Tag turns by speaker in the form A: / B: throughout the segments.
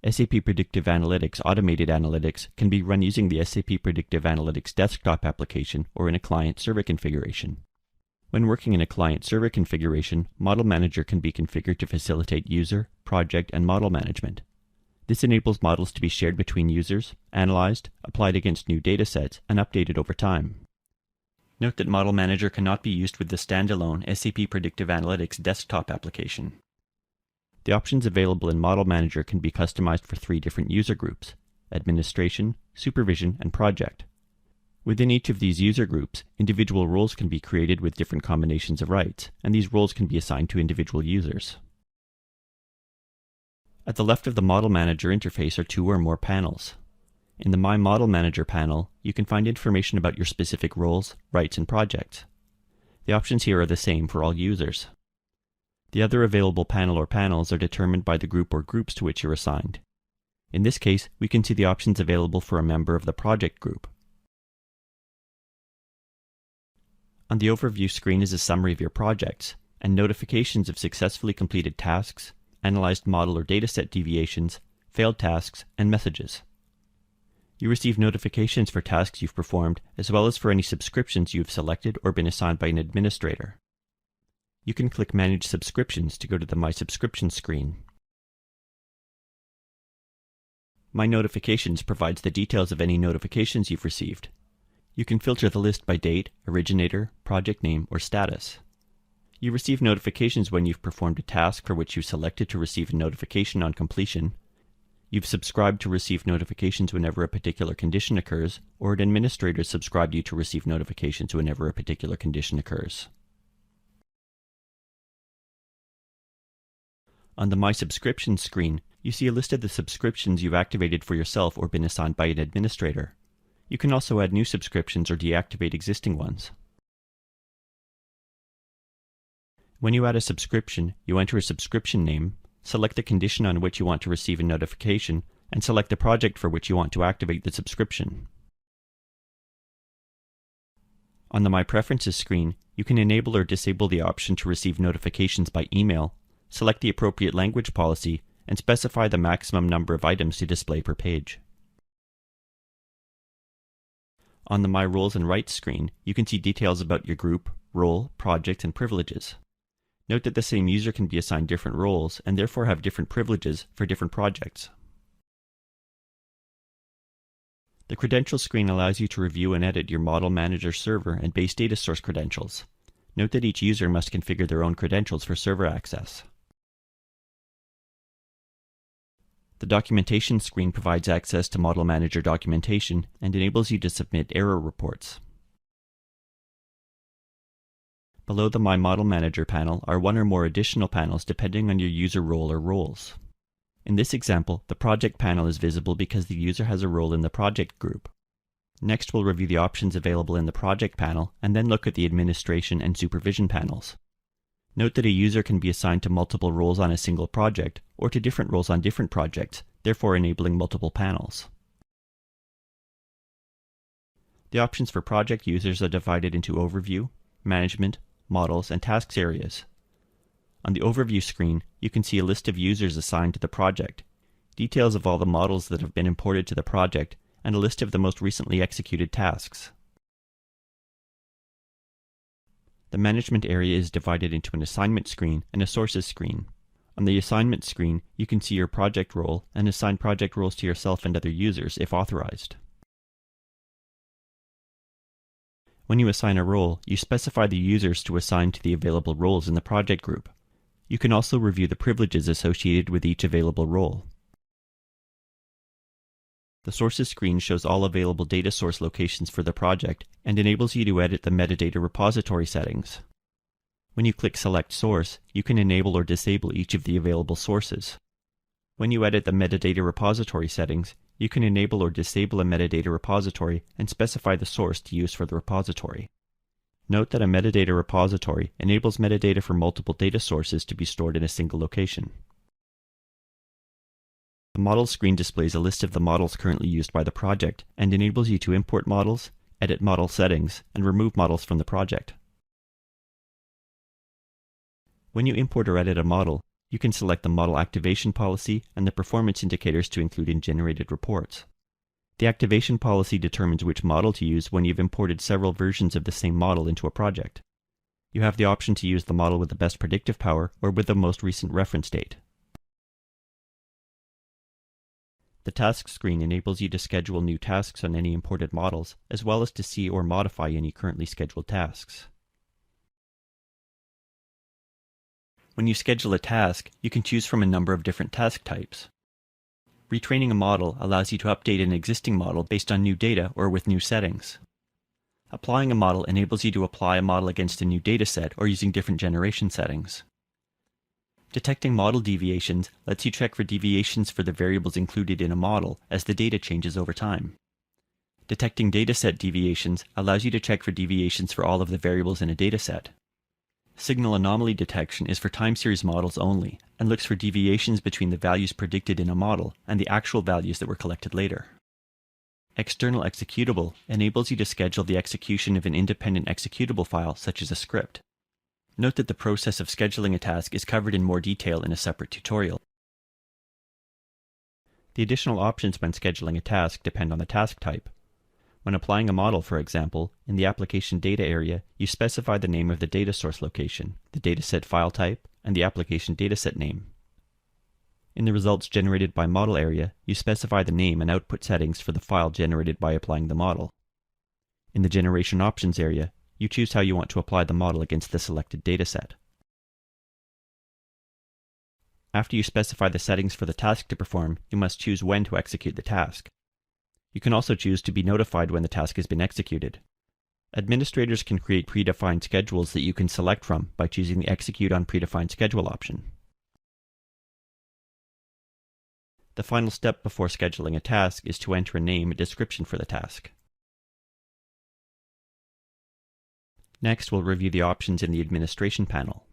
A: SAP Predictive Analytics Automated Analytics can be run using the SAP Predictive Analytics desktop application or in a client-server configuration. When working in a client-server configuration, Model Manager can be configured to facilitate user, project, and model management. This enables models to be shared between users, analyzed, applied against new datasets, and updated over time. Note that Model Manager cannot be used with the standalone SAP Predictive Analytics desktop application. The options available in Model Manager can be customized for 3 different user groups: administration, supervision, and project. Within each of these user groups, individual roles can be created with different combinations of rights, and these roles can be assigned to individual users. At the left of the Model Manager interface are 2 or more panels. In the My Model Manager panel, you can find information about your specific roles, rights, and projects. The options here are the same for all users. The other available panel or panels are determined by the group or groups to which you're assigned. In this case, we can see the options available for a member of the project group. On the overview screen is a summary of your projects and notifications of successfully completed tasks, analyzed model or dataset deviations, failed tasks, and messages. You receive notifications for tasks you've performed, as well as for any subscriptions you've selected or been assigned by an administrator. You can click Manage Subscriptions to go to the My Subscriptions screen. My Notifications provides the details of any notifications you've received. You can filter the list by date, originator, project name, or status. You receive notifications when you've performed a task for which you selected to receive a notification on completion. You've subscribed to receive notifications whenever a particular condition occurs, or an administrator subscribed you to receive notifications whenever a particular condition occurs. On the My Subscriptions screen, you see a list of the subscriptions you've activated for yourself or been assigned by an administrator. You can also add new subscriptions or deactivate existing ones. When you add a subscription, you enter a subscription name, select the condition on which you want to receive a notification, and select the project for which you want to activate the subscription. On the My Preferences screen, you can enable or disable the option to receive notifications by email, select the appropriate language policy, and specify the maximum number of items to display per page. On the My Roles and Rights screen, you can see details about your group, role, project, and privileges. Note that the same user can be assigned different roles and therefore have different privileges for different projects. The Credentials screen allows you to review and edit your Model Manager server and base data source credentials. Note that each user must configure their own credentials for server access. The Documentation screen provides access to Model Manager documentation and enables you to submit error reports. Below the My Model Manager panel are 1 or more additional panels depending on your user role or roles. In this example, the Project panel is visible because the user has a role in the project group. Next, we'll review the options available in the Project panel and then look at the Administration and Supervision panels. Note that a user can be assigned to multiple roles on a single project, or to different roles on different projects, therefore enabling multiple panels. The options for project users are divided into Overview, Management, Models, and Tasks areas. On the Overview screen, you can see a list of users assigned to the project, details of all the models that have been imported to the project, and a list of the most recently executed tasks. The Management area is divided into an Assignment screen and a Sources screen. On the Assignment screen, you can see your project role and assign project roles to yourself and other users if authorized. When you assign a role, you specify the users to assign to the available roles in the project group. You can also review the privileges associated with each available role. The Sources screen shows all available data source locations for the project and enables you to edit the metadata repository settings. When you click Select Source, you can enable or disable each of the available sources. When you edit the metadata repository settings, you can enable or disable a metadata repository and specify the source to use for the repository. Note that a metadata repository enables metadata for multiple data sources to be stored in a single location. The Models screen displays a list of the models currently used by the project and enables you to import models, edit model settings, and remove models from the project. When you import or edit a model, You can select the model activation policy and the performance indicators to include in generated reports. The activation policy determines which model to use when you've imported several versions of the same model into a project. You have the option to use the model with the best predictive power or with the most recent reference date. The task screen enables you to schedule new tasks on any imported models, as well as to see or modify any currently scheduled tasks. When you schedule a task, you can choose from a number of different task types. Retraining a model allows you to update an existing model based on new data or with new settings. Applying a model enables you to apply a model against a new dataset or using different generation settings. Detecting model deviations lets you check for deviations for the variables included in a model as the data changes over time. Detecting dataset deviations allows you to check for deviations for all of the variables in a dataset. Signal anomaly detection is for time series models only and looks for deviations between the values predicted in a model and the actual values that were collected later. External executable enables you to schedule the execution of an independent executable file such as a script. Note that the process of scheduling a task is covered in more detail in a separate tutorial. The additional options when scheduling a task depend on the task type. When applying a model, for example, in the application data area, you specify the name of the data source location, the dataset file type, and the application dataset name. In the results generated by model area, you specify the name and output settings for the file generated by applying the model. In the generation options area, you choose how you want to apply the model against the selected dataset. After you specify the settings for the task to perform, you must choose when to execute the task. You can also choose to be notified when the task has been executed. Administrators can create predefined schedules that you can select from by choosing the Execute on Predefined Schedule option. The final step before scheduling a task is to enter a name and description for the task. Next, we'll review the options in the administration panel.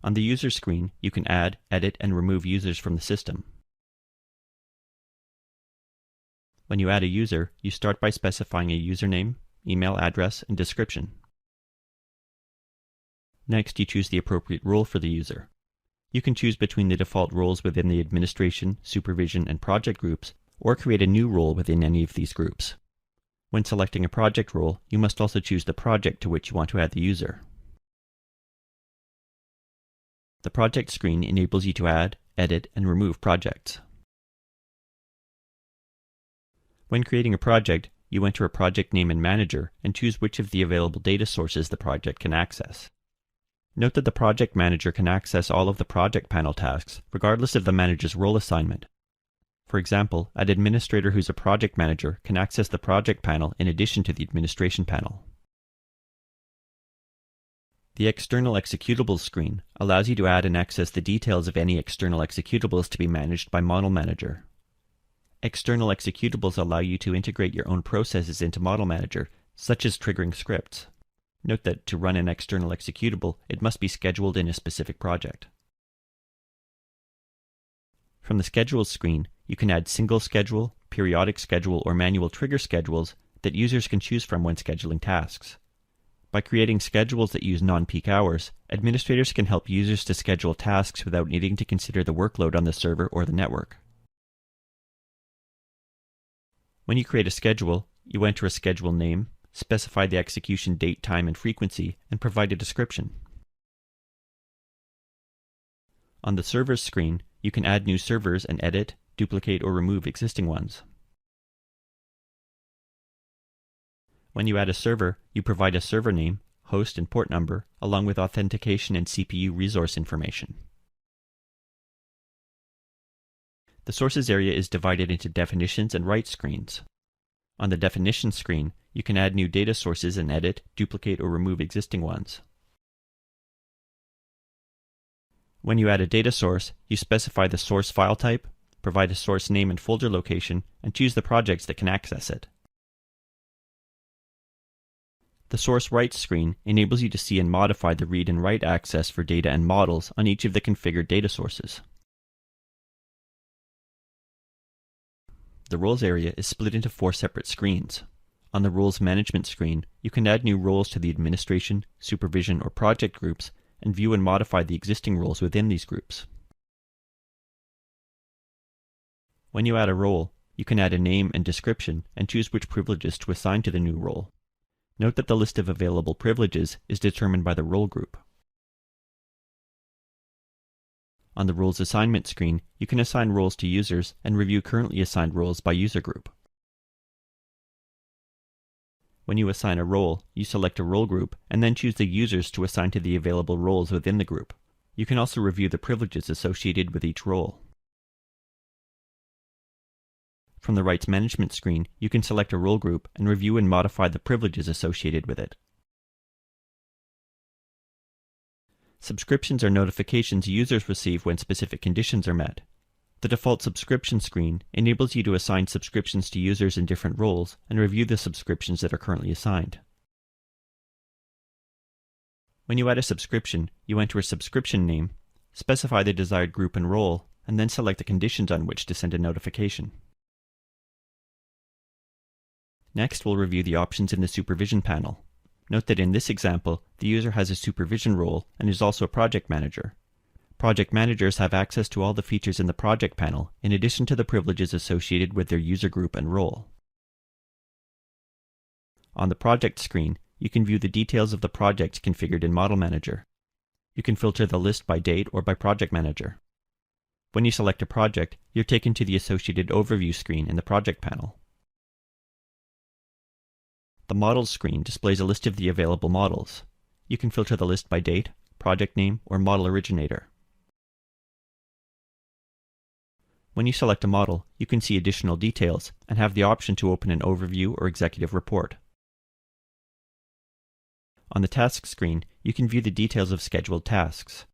A: On the user screen, you can add, edit, and remove users from the system. When you add a user, you start by specifying a username, email address, and description. Next, you choose the appropriate role for the user. You can choose between the default roles within the administration, supervision, and project groups, or create a new role within any of these groups. When selecting a project role, you must also choose the project to which you want to add the user. The project screen enables you to add, edit, and remove projects. When creating a project, you enter a project name and manager and choose which of the available data sources the project can access. Note that the project manager can access all of the project panel tasks, regardless of the manager's role assignment. For example, an administrator who's a project manager can access the project panel in addition to the administration panel. The External Executables screen allows you to add and access the details of any external executables to be managed by Model Manager. External executables allow you to integrate your own processes into Model Manager, such as triggering scripts. Note that to run an external executable, it must be scheduled in a specific project. From the Schedules screen, you can add single schedule, periodic schedule, or manual trigger schedules that users can choose from when scheduling tasks. By creating schedules that use non-peak hours, administrators can help users to schedule tasks without needing to consider the workload on the server or the network. When you create a schedule, you enter a schedule name, specify the execution date, time, and frequency, and provide a description. On the Servers screen, you can add new servers and edit, duplicate, or remove existing ones. When you add a server, you provide a server name, host, and port number, along with authentication and CPU resource information. The Sources area is divided into Definitions and Rights screens. On the Definitions screen, you can add new data sources and edit, duplicate, or remove existing ones. When you add a data source, you specify the source file type, provide a source name and folder location, and choose the projects that can access it. The Source Rights screen enables you to see and modify the read and write access for data and models on each of the configured data sources. The Roles area is split into 4 separate screens. On the Roles Management screen, you can add new roles to the administration, supervision, or project groups and view and modify the existing roles within these groups. When you add a role, you can add a name and description and choose which privileges to assign to the new role. Note that the list of available privileges is determined by the role group. On the Roles Assignment screen, you can assign roles to users and review currently assigned roles by user group. When you assign a role, you select a role group and then choose the users to assign to the available roles within the group. You can also review the privileges associated with each role. From the Rights Management screen, you can select a role group and review and modify the privileges associated with it. Subscriptions are notifications users receive when specific conditions are met. The default subscription screen enables you to assign subscriptions to users in different roles and review the subscriptions that are currently assigned. When you add a subscription, you enter a subscription name, specify the desired group and role, and then select the conditions on which to send a notification. Next, we'll review the options in the Supervision panel. Note that in this example, the user has a supervision role and is also a project manager. Project managers have access to all the features in the project panel, in addition to the privileges associated with their user group and role. On the project screen, you can view the details of the projects configured in Model Manager. You can filter the list by date or by project manager. When you select a project, you're taken to the associated overview screen in the project panel. The Models screen displays a list of the available models. You can filter the list by date, project name, or model originator. When you select a model, you can see additional details and have the option to open an overview or executive report. On the Task screen, you can view the details of scheduled tasks.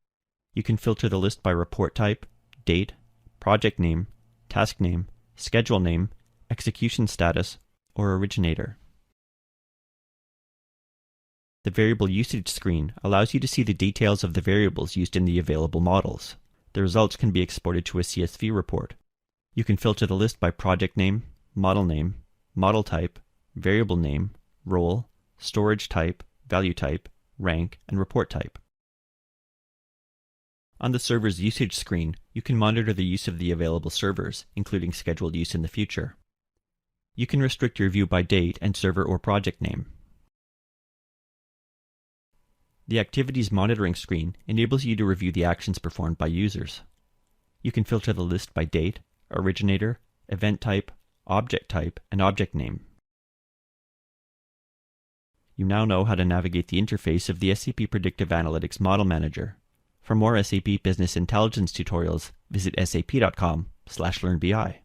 A: You can filter the list by report type, date, project name, task name, schedule name, execution status, or originator. The Variable Usage screen allows you to see the details of the variables used in the available models. The results can be exported to a CSV report. You can filter the list by project name, model type, variable name, role, storage type, value type, rank, and report type. On the Server's Usage screen, you can monitor the use of the available servers, including scheduled use in the future. You can restrict your view by date and server or project name. The Activities Monitoring screen enables you to review the actions performed by users. You can filter the list by date, originator, event type, and object name. You now know how to navigate the interface of the SAP Predictive Analytics Model Manager. For more SAP Business Intelligence tutorials, visit sap.com/learnbi.